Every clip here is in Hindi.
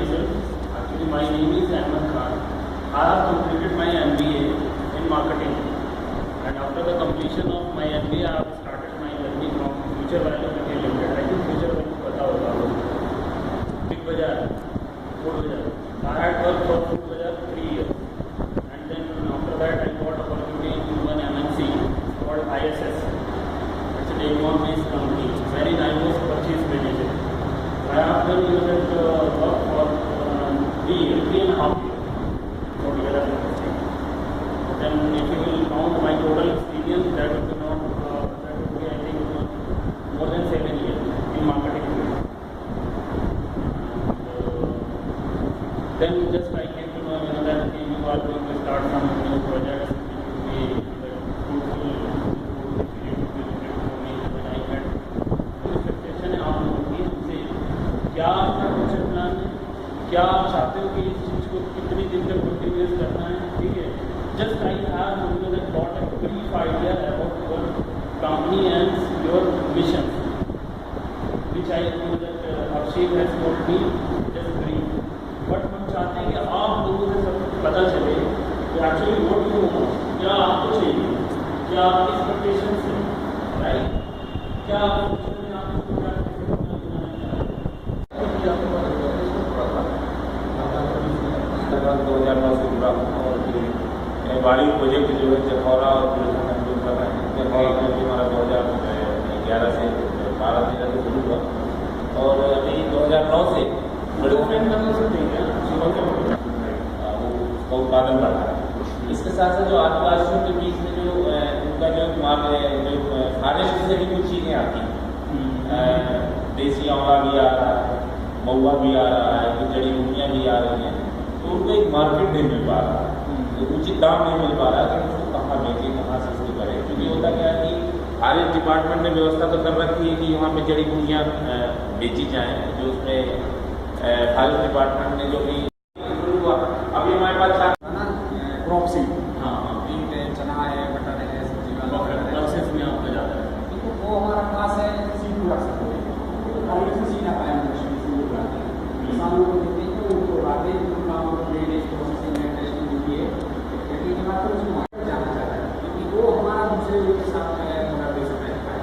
myself. Actually, my name is Ahmed Khan. I have completed my MBA in marketing, and after the completion of my MBA, I have started my journey from Future Value Retail Limited. I think Future Value पता होगा आपको. Big Bazaar, Food Bazaar. I had worked for Food Bazaar 3 years, and then after that, I got opportunity in one MNC called ISS. It's a Taiwan-based company. Wherein I was purchase manager. I have done that work for 3.5 years altogether. Then if you will count my total experience, that would be not, that would be I think more than 7 years in marketing. Then just I came to know that you are going to start some new projects which will be fruitful. क्या आपका फ्यूचर प्लान है, क्या आप चाहते हो कि इस चीज़ को कितनी दिन तक कंटिन्यूस करना है, ठीक है. Just I have got a brief idea about your company and your mission which I Abhishek has told me just brief. But हम चाहते हैं कि आप लोगों से सब पता चले कि एक्चुअली व्हाट यू वांट, क्या आपको चाहिए, क्या आपकी एक्सपेक्टेशंस हैं, राइट, क्या आप बाड़ी प्रोजेक्ट जो है जखौरा और कंट्रोल कर रहे हैं. जखौरा में हमारा 2011 से 12-13 से शुरू हुआ और अभी 2009 से बड़े उसका उत्पादन बढ़ रहा है. इसके साथ साथ जो आदिवासियों के बीच में जो उनका जो माल जो फॉरेस्ट से भी कुछ चीज़ें आती हैं, देसी आंवला भी आ रहा है, महुआ भी आ रहा है, कुछ जड़ी बूटियाँ भी आ रही हैं, तो उनको एक मार्केट नहीं मिल पा रहा है, उचित दाम नहीं मिल पा रहा है कि उसको कहाँ बेचें, कहाँ से इसको करें. क्योंकि होता क्या है कि फॉरेस्ट डिपार्टमेंट ने व्यवस्था तो कर रखी है कि वहाँ पे जड़ी बूटियाँ बेची जाएँ, जो उसमें फॉरेस्ट डिपार्टमेंट ने जो भी अभी हमारे पास क्रॉप सीड, हाँ बीट है, चना है, मटर है, सब्जी वाला प्रोसेस में आपका जाता है. वो हमारा खास है सीड प्रोडक्शन. पहले से सीड आता है किसानों को देते हैं, उनको आते हैं, उनको काम को ग्रेडेज प्रोसेसिंग में टेस्टिंग होती है, टेस्टिंग के बाद उसको मार्केट जाना चाहता है क्योंकि वो हमारा दूसरे लोग के साथ कोलैबोरेशन रहता है.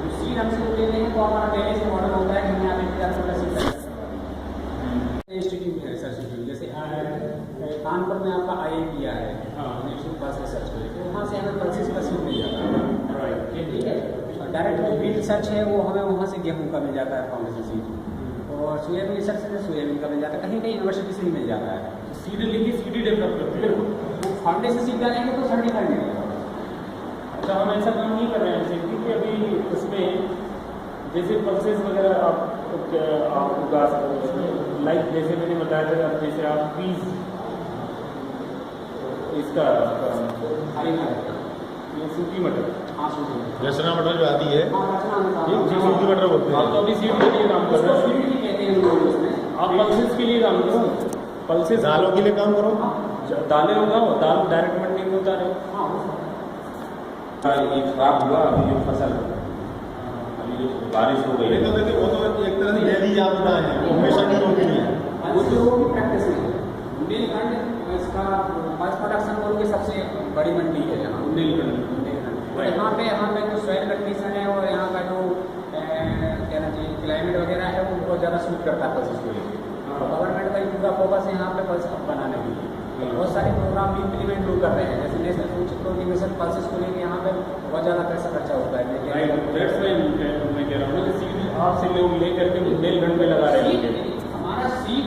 तो सीड हमसे ले लेंगे तो हमारा पहले से मॉडल होता है कि हमें आगे क्या थोड़ा सीड इंस्टीट्यूट है, रिसर्च इंस्टीट्यूट. जैसे कानपुर में आपका IIPR है, नेशनल पास रिसर्च कॉलेज, तो वहाँ से हमें पल्सेस का सीड मिल जाता है. ठीक है. डायरेक्ट जो फील्ड रिसर्च है वो हमें वहाँ से गेहूँ का मिल जाता है फाउंडेशन सीड, और सोयाबीन रिसर्च से सोयाबीन का मिल जाता है, कहीं कहीं यूनिवर्सिटी से ही मिल जाता है. सीधे लेके सीधे डेवलप करते हैं. वो फाउंडेशन सीड डालेंगे तो सर्टिफाइड मिलेगा. अच्छा, हम ऐसा काम नहीं कर रहे हैं जैसे क्योंकि अभी उसमें जैसे पल्सेस वगैरह आप उगा सकते हो. लाइक जैसे मैंने बताया था, जैसे आप पीस इसका ये सूखी मटर, हाँ सूखी रचना मटर जो आती है, ये सूखी मटर बोलते हैं. आप तो अभी सीड के लिए काम कर रहे सीड भी कहते हैं लोग उसमें. आप पल्सेस के लिए काम करो, पल्सेस दालों के लिए काम करो, दालें उगाओ, दाल डायरेक्ट मंडी में उतारो. ये खराब हुआ. अभी जो फसल अभी जो बारिश हो गई, वो तो एक तरह से डेली आपदा है, वो हमेशा नहीं होती है. वो जो वो भी प्रैक्टिस है. बुंदेलखंड इसका पल्स प्रोडक्शन बोल के सबसे बड़ी मंडी है यहाँ बुंदेलखंड. यहाँ पे जो सॉइल कंडीशन है और यहाँ का जो कहना चाहिए क्लाइमेट वगैरह है वो बहुत ज़्यादा सूट करता है पल्सेस को लेकर. गवर्नमेंट का पूरा फोकस है यहाँ पे पल्स बनाने के लिए. बहुत सारे प्रोग्राम भी इम्प्लीमेंट लोग कर रहे हैं, जैसे national food security mission pulses को लेकर यहाँ पे बहुत ज़्यादा पैसा खर्चा होता है. मैं कह रहा हूँ कि सीड आपसे लोग लेकर के बुंदेलखंड में लगा रहे हैं. हमारा सीड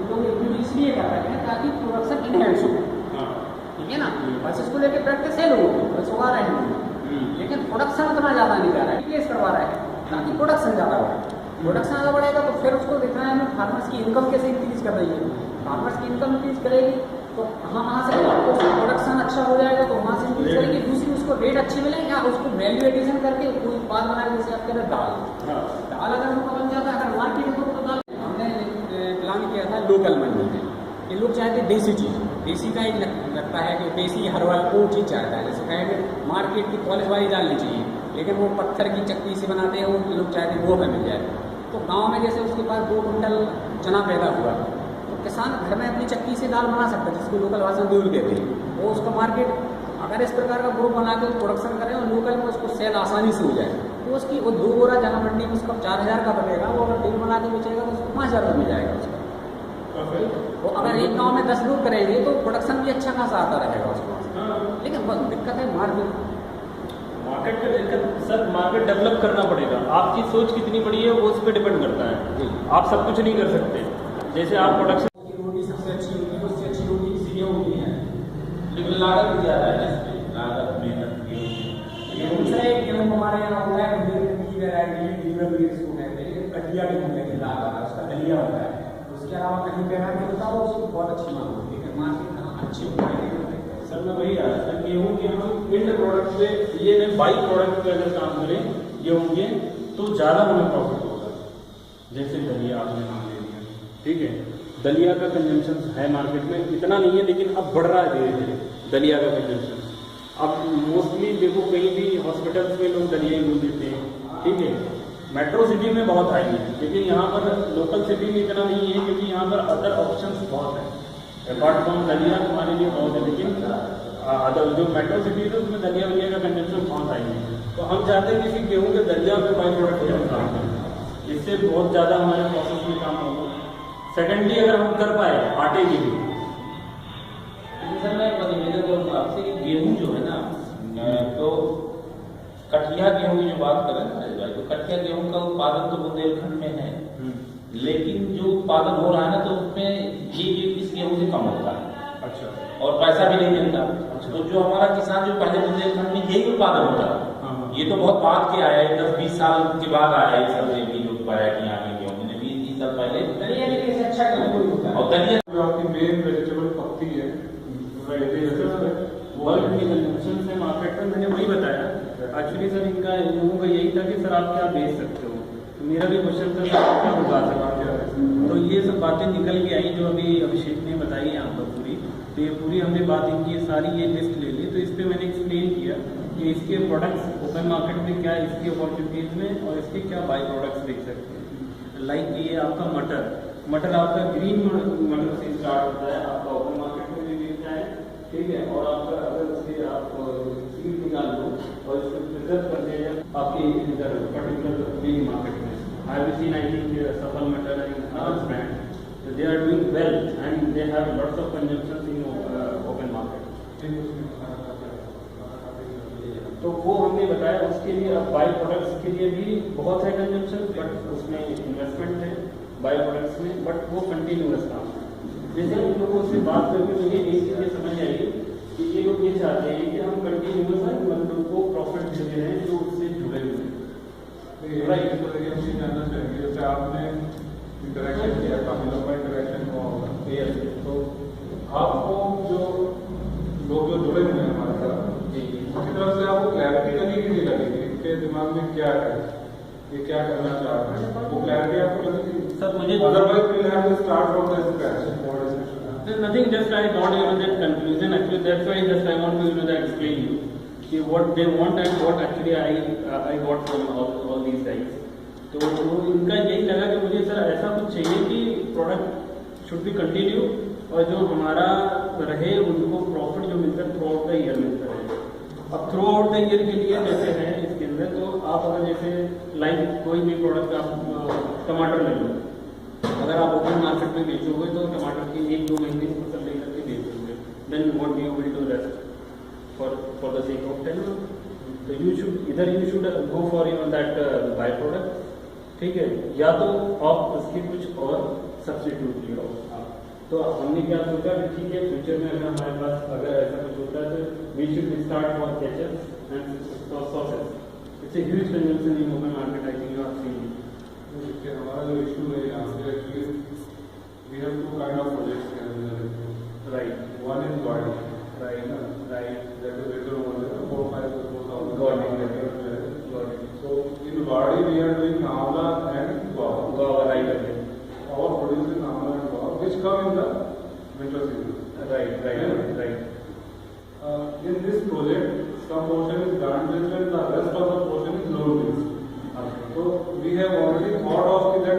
हम लोग इसलिए कर रहे हैं ताकि प्रोडक्शन इनहेंस हो. ठीक है ना. पल्सेस को लेकर प्रैक्टिस है लोगों को, पल्स उगा रहे हैं, लेकिन प्रोडक्शन उतना ज़्यादा नहीं जा रहा है. केस करवा रहे हैं ताकि प्रोडक्शन ज़्यादा बढ़े. प्रोडक्शन ज़्यादा बढ़ेगा तो फिर उसको देखना है हमें फार्मर्स की इनकम कैसे इंक्रीज कर रही है. फार्मर्स की इनकम इंक्रीज करेगी तो वहाँ से प्रोडक्शन अच्छा हो जाएगा तो वहाँ से इंक्रीज करेगी. दूसरी उसको रेट अच्छी मिले या उसको वैल्यू एडिशन करके कोई उत्पाद बनाए, जैसे आपके अंदर दाल अगर उनका बन जाता है, अगर मार्केट में तो दाल हमने प्लान किया था लोकल मंडी में. ये लोग चाहते हैं देसी चीज़, देसी का ही लगता है कि देसी हर्बल वो चीज़ चाहता है. जैसे कहेंगे मार्केट की पॉलिश वाली डालनी चाहिए, लेकिन वो पत्थर की चक्की से बनाते हैं, वो लोग चाहते हैं वो हमें मिल जाए. तो गांव में जैसे उसके पास 2 कुंटल चना पैदा हुआ, तो किसान घर में अपनी चक्की से दाल बना सकता है, जिसको लोकल भाषा में दूध कहते हैं। वो उसका मार्केट अगर इस प्रकार का ग्रुप बना के प्रोडक्शन करें और लोकल में उसको सेल आसानी से हो जाए, तो उसकी वो 2 बोरा जहाँ मंडी में उसका 4000 का बनेगा, वो अगर तेल बना के बेचेगा तो उसको 5000 का मिल जाएगा उसका। वो अगर एक गांव में 10 लोग करेंगे तो प्रोडक्शन भी अच्छा खासा आता रहेगा उसको। लेकिन बस दिक्कत है मार्केट का दिक्कत सर, मार्केट डेवलप करना पड़ेगा। आपकी सोच कितनी बड़ी है वो उस पर डिपेंड करता है। आप सब कुछ नहीं कर सकते। जैसे आप प्रोडक्शन की रोटी सबसे अच्छी होती है, उससे अच्छी रोटी इसलिए होती है लेकिन लागत भी ज़्यादा है इसमें, लागत मेहनत की दूसरा एक गेहूँ हमारे यहाँ होता है की वैरायटी है, इसको कहते हैं कटिया गेहूँ कहते हैं, लाल उसका दलिया होता है। उसके अलावा कहीं वैरायटी होता है उसकी बहुत अच्छी मांग होती है, मार्केट अच्छी होती है। सर मैं वही आ रहा था, गेहूँ के हम एंड प्रोडक्ट पे ये नहीं, बाई प्रोडक्ट पे अगर काम करें गेहूँ के तो ज़्यादा हमें प्रॉफिट होगा। जैसे दलिया आपने नाम ले लिया, ठीक है, दलिया का कंजम्पशन है मार्केट में, इतना नहीं है लेकिन अब बढ़ रहा है धीरे धीरे दलिया का कंजम्पशन। अब मोस्टली देखो कहीं भी हॉस्पिटल्स में लोग दलिया ही बोल देते हैं, ठीक है। मेट्रो सिटी में बहुत हाई है, लेकिन यहाँ पर लोकल सिटी में इतना नहीं है, क्योंकि यहाँ पर अदर ऑप्शंस बहुत हैं। अपार्ट फ्रॉम दलिया हमारे लिए बहुत है, लेकिन अदर जो मेट्रो सिटी है उसमें दलिया वलिया का कंजम्पशन बहुत हाई है। तो हम चाहते हैं कि गेहूँ के दलिया के बाई प्रोडक्ट के हम काम करें, इससे बहुत ज़्यादा हमारे प्रोसेस में काम होगा। सेकेंडली अगर हम कर पाए आटे की भी। सर मैं निवेदन करूँगा आपसे कि गेहूँ जो है ना, तो कठिया गेहूँ की जो बात करें ना, तो कठिया गेहूँ का उत्पादन तो बुंदेलखंड में है, लेकिन जो उत्पादन हो रहा है ना तो उसमें ये इस गेहूँ से कम होता है। अच्छा। और पैसा भी नहीं मिलता। तो जो हमारा किसान जो पहले बुंदेलखंड में यही उत्पादन होता है, ये तो बहुत बाद के आया है, 10-20 साल के बाद आया है सब जो वैरायटी आ गई गेहूँ में, 20 साल पहले दलिया लेकिन इससे अच्छा गेहूँ होता है। और दलिया जो आपकी मेन वेजिटेबल पकती है बल्क की कंजम्पशन से मार्केट में मैंने वही बताया। एक्चुअली सर इनका इन लोगों का यही था कि सर आप क्या बेच सकते हो, तो मेरा भी क्वेश्चन था सर आप क्या उगा सकते हो। तो ये सब बातें निकल के आई जो अभी अभिषेक ने बताई यहाँ पर पूरी, तो ये पूरी हमने बात इनकी सारी ये लिस्ट ले ली। तो इस पर मैंने एक्सप्लेन किया कि इसके प्रोडक्ट्स ओपन मार्केट में क्या इसकी अपॉर्चुनिटीज़ में और इसके क्या बाई प्रोडक्ट्स देख सकते हैं। लाइक ये आपका मटर आपका ग्रीन मटर से स्टार्ट होता है, आपका ओपन मार्केट में भी मिलता है, ठीक है। और आपका अगर उसके आप सीड निकाल लो और इसको प्रिजर्व कर दिया जाए आपके इधर पर्टिकुलर मेन मार्केट में, I we seen I think Safal matar and others brand, they are doing well and they have lots of consumption in open market. तो वो हमने बताया, उसके लिए अब बाई प्रोडक्ट्स के लिए भी बहुत है कंजम्पशन, बट उसमें इन्वेस्टमेंट है बाई प्रोडक्ट्स में, बट वो कंटिन्यूअस काम है। जैसे हम लोगों से बात करके मुझे एक चीज़ें समझ आई कि ये लोग ये चाहते हैं कि हम कंटिन्यूअस मतलब को प्रॉफिट दे रहे हैं जो उससे जुड़े हुए हैं। राइट, तो देखिए हम ये जानना चाहेंगे, जैसे आपने इंटरेक्शन किया, काफी लंबा इंटरेक्शन हुआ होगा, तो आपको जो लोग जो जुड़े हुए हैं हमारे साथ, उसकी तरफ से आपको क्लैरिटी लगी कि नहीं लगी, इनके दिमाग में क्या है, ये क्या करना चाह रहे हैं, वो क्लैरिटी आपको लगी? सर मुझे otherwise we'll have to start from the scratch. There's nothing, just I got that conclusion. Actually, that's why just I want to explain you कि what they want and what actually I got from all these guys. तो इनका यही लगा कि मुझे सर ऐसा कुछ चाहिए कि प्रोडक्ट शुड बी कंटिन्यू और जो हमारा रहे उनको प्रॉफिट जो मिलता है थ्रू आउट द ईयर मिलता रहे। अब थ्रू आउट द ईयर के लिए जैसे है इसके अंदर, तो आप अगर जैसे लाइक कोई भी प्रोडक्ट आप टमाटर ले लो, अगर आप ओपन मार्केट में बेचोगे तो टमाटर की 1-2 महीने की फसल लेकर के बेचोगे, then what you will do rest for the sake of 10 months. तो you should go for that byproduct, ठीक है, या तो आप उसके कुछ और सब्स्टिट्यूट ले लो। तो हमने क्या सोचा कि ठीक है फ्यूचर में अगर हमारे पास अगर ऐसा कुछ होता है तो we should start for ketchup and sauces. It's a huge consumption in open market, I think you have seen. देखिए हमारा जो इशू है यहाँ पे actually we have two kind of projects right, one is gardening, right, that is later over 4-5 gardening. So in Wadi we are doing Amla and Guava. Right, okay. Our producing Amla and Guava, which come in the winter season. Right. In this project, some portion is grant based and the rest of the portion is loan based. So we have already thought of that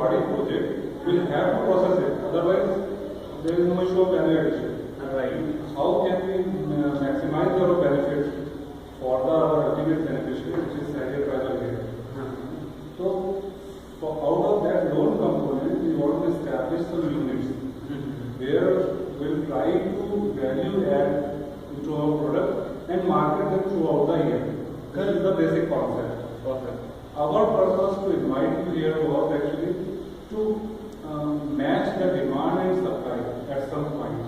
body project will have to process it. Otherwise, there is no issue of value addition. Right. How can we maximize our benefit for our ultimate beneficiary, which is Sahil Raja here? So, out of that loan component, we want to establish some units where we'll try to value add into our product and market them throughout the year. That is the basic concept. Okay. Our purpose to invite you here was actually to match the demand and supply at some point.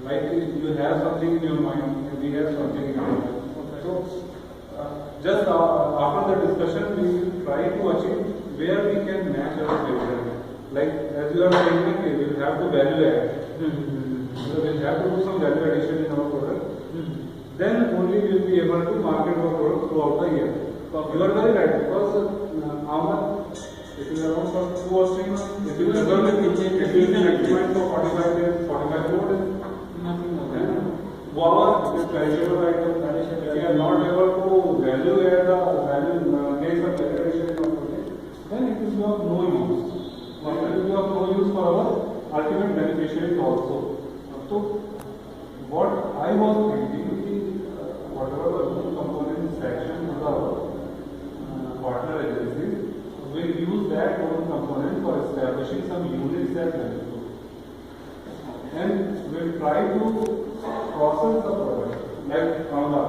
Like you have something in your mind and we have something in our mind. So, just after the discussion, we will try to achieve where we can match our dividend. Like as you are saying, okay, we will have to value add. So we will have to do some value addition in our product. Then only we will be able to market our product throughout the year. You are very right, because it is around for 2 or 3 months. If you are going to implement for 45 days, 45 more days, Nothing more. Wawa is perishable item. If you are not able to value add the value, make some declaration of product, then it is of no use. It will be of no use for our ultimate beneficiaries also. So, what I was thinking is, whatever the loan component section of our partner agencies, will use that loan component for establishing some units at value. And we'll try to process the product, like Amla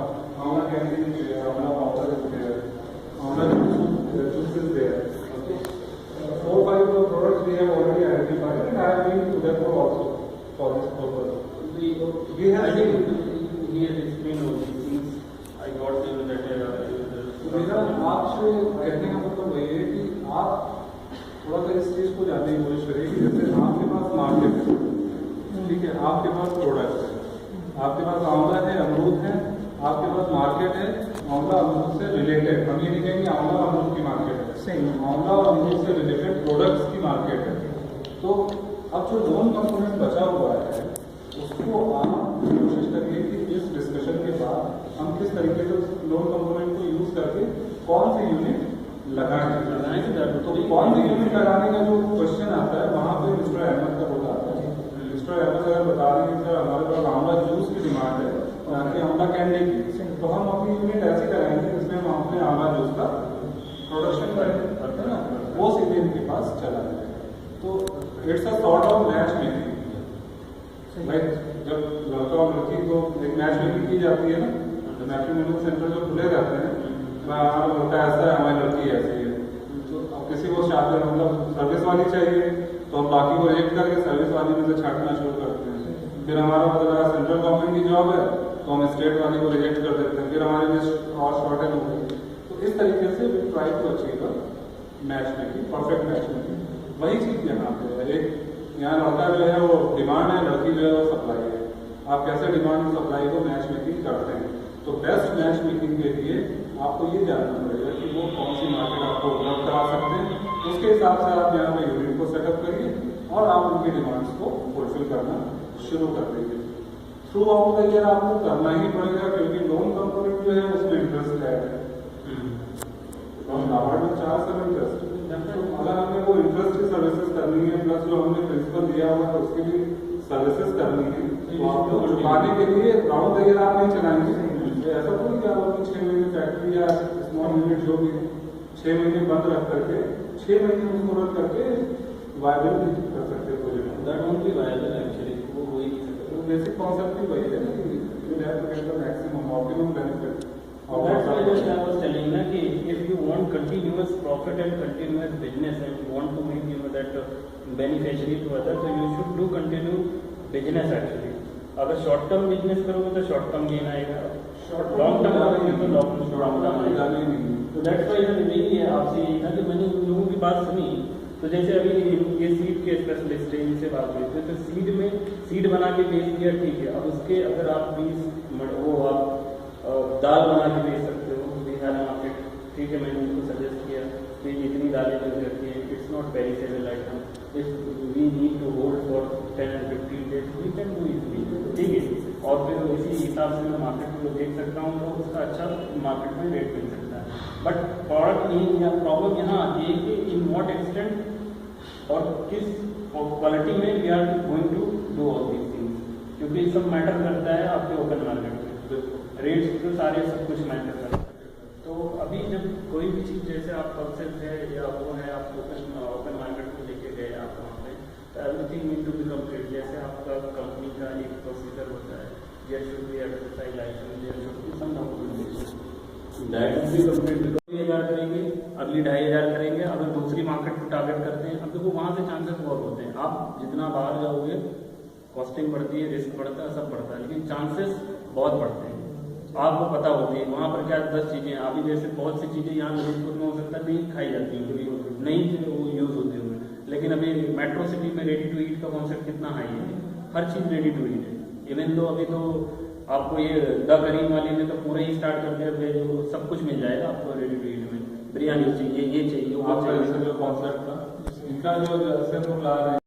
can be there, Amla powder is there, Amla juice is there. Okay. 4 or 5 of the products we have already identified, and I have been to them also for this purpose. We have, I think he has explained all these things. I got the that मेरा आपसे कहने का मतलब वही है कि आप थोड़ा सा इस चीज को जानने की कोशिश करिए कि जैसे आपके पास मार्केट है, ठीक है, आपके पास प्रोडक्ट है, आपके पास आंवला है, अमरूद है, आपके पास मार्केट है, आंवला अमरूद से रिलेटेड, हम ये नहीं कहेंगे आंवला अमरूद की मार्केट है, सही, आंवला और अमरूद से रिलेटेड प्रोडक्ट्स की मार्केट है। तो अब जो लोन कंपोनेंट बचा हुआ है, उसको आप कोशिश करिए कि इस डिस्कशन के बाद हम किस तरीके से उस लोन कंपोनेंट को यूज करके कौन सी यूनिट लगाएं। तो कौन सी यूनिट लगाने का जो क्वेश्चन आता है, वहाँ पे मिस्टर अहमद का रोल आता है। मिस्टर अहमद अगर बता दें कि सर हमारे पास आंवला जूस की डिमांड है, ताकि आंवला कैंडी की, तो हम अपनी यूनिट ऐसी कराएंगे जिसमें हम अपने आंवला जूस का प्रोडक्शन करेंगे, है ना, वो सीधे इनके पास चला जाएगा। तो it's a sort of match making. Like जब लड़का और लड़की को एक मैच मेकिंग की जाती है ना, तो मैट्रिमोनियल सेंटर जो खुले रहते हैं, हमारा लड़का ऐसा है, हमारी लड़की ऐसी है, तो अब किसी को शादी मतलब सर्विस वाली चाहिए, तो हम बाकी को रिजेक्ट करके सर्विस वाली में से छांटना शुरू करते हैं। फिर हमारा मतलब सेंट्रल गवर्नमेंट की जॉब है, तो हम स्टेट वाली को रिजेक्ट कर देते हैं, फिर हमारी लिस्ट और शॉर्टेज हो गई। तो इस तरीके से we try to achieve match making, perfect match making. वही चीज़ यहाँ पे है, एक यहाँ लड़का जो है वो डिमांड है, लड़की जो है वो सप्लाई है। आप कैसे डिमांड और सप्लाई को मैच मेकिंग करते हैं? तो बेस्ट मैच मेकिंग के लिए आपको ये जानना पड़ेगा कि वो कौन सी मार्केट आपको उपलब्ध करा सकते हैं। उसके हिसाब से आप यहाँ पे यूनिट को सेटअप करिए और आप उनकी डिमांड्स को फुलफिल करना शुरू कर दीजिए। थ्रू आउट द ईयर आपको करना ही पड़ेगा, क्योंकि लोन कंपोनेंट जो है उसमें इंटरेस्ट है। चार्ज सब इंटरेस्ट, अगर हमें वो इंटरेस्ट की सर्विसेज करनी है, प्लस जो हमने प्रिंसिपल दिया हुआ है उसके लिए सर्विसेज करनी है, तो आपको चुकाने के लिए राउंड द ईयर आप नहीं चलाएंगे। ऐसा थोड़ी कि आप अपनी 6 महीने फैक्ट्री या स्मॉल यूनिट जो भी 6 महीने बंद रख करके 6 महीने उसको रख करके वायबल नहीं कर सकते project. That won't be viable actually, वो हो ही नहीं सकता। तो बेसिक कॉन्सेप्ट ही वही है ना कि you have to get the maximum optimum benefit. That's why just I was telling ना कि if you want continuous profit and continuous business and you want to make that beneficiary to others, so you should do continue business actually. अगर शॉर्ट टर्म बिजनेस करोगे तो शॉर्ट टर्म गेन आएगा, लॉन्ग टर्म करोगे तो लॉन्ग टर्म आएगा। तो दैट्स व्हाई यही है आपसे यही था कि मैंने उन लोगों की बात सुनी। तो जैसे अभी ये सीड के स्पेशलिस्ट है, इनसे बात हुई तो सीड में सीड बना के बेच दिया, ठीक है। अब उसके अगर आप 20 वो आप दाल बना के बेच सकते हो, बिहार मार्केट, ठीक है। मैंने उनको सजेस्ट किया कि इतनी दालें बन जाती हैं, it's not perishable item, if we need to hold for 10 and 15 days we can do easily, ठीक है। और फिर इसी हिसाब से मैं मार्केट को देख सकता हूँ, तो उसका अच्छा मार्केट में रेट मिल सकता है। बट प्रॉब्लम यहाँ आती है कि इन वॉट एक्सटेंट और किस क्वालिटी में we are going to do all these things, क्योंकि ये सब मैटर करता है आपके ओपन मार्केट में, रेट्स तो सारे सब कुछ मैटर करता है। तो अभी जब कोई भी चीज़ जैसे आप कॉन्सेप्ट है या वो है, आप ओपन मार्केट में लेके गए आप वहाँ पे, तो everything need to be complete. जैसे आपका कंपनी का एक प्रोसीजर होता है, there should be exercise license, there should be some documentation, that will be complete. 2,000 करेंगे, अगली 2,500 करेंगे। अगर दूसरी मार्केट को टारगेट करते हैं, अब देखो वहाँ से चांसेस बहुत होते हैं, आप जितना बाहर जाओगे कॉस्टिंग बढ़ती है, रिस्क बढ़ता है, सब बढ़ता है, लेकिन चांसेस बहुत बढ़ते हैं, आपको पता होती है। वहाँ पर क्या 10 चीज़ें, अभी जैसे बहुत सी चीज़ें यहाँ जोधपुर में हो सकता है नहीं खाई जाती हैं, क्योंकि नहीं वो यूज़ होती होंगी, लेकिन अभी मेट्रो सिटी में रेडी टू ईट का कॉन्सेप्ट कितना हाई है, हर चीज़ रेडी टू ईट है। इवन तो अभी तो आपको ये द करीम वाली ने तो पूरा ही स्टार्ट कर दिया, जो सब कुछ मिल जाएगा आपको रेडी टू ईट में, बिरयानी चाहिए, ये चाहिए, वो आपका चाहिए। जो कॉन्सेप्ट था, इनका जो सिर्फ ला रहे हैं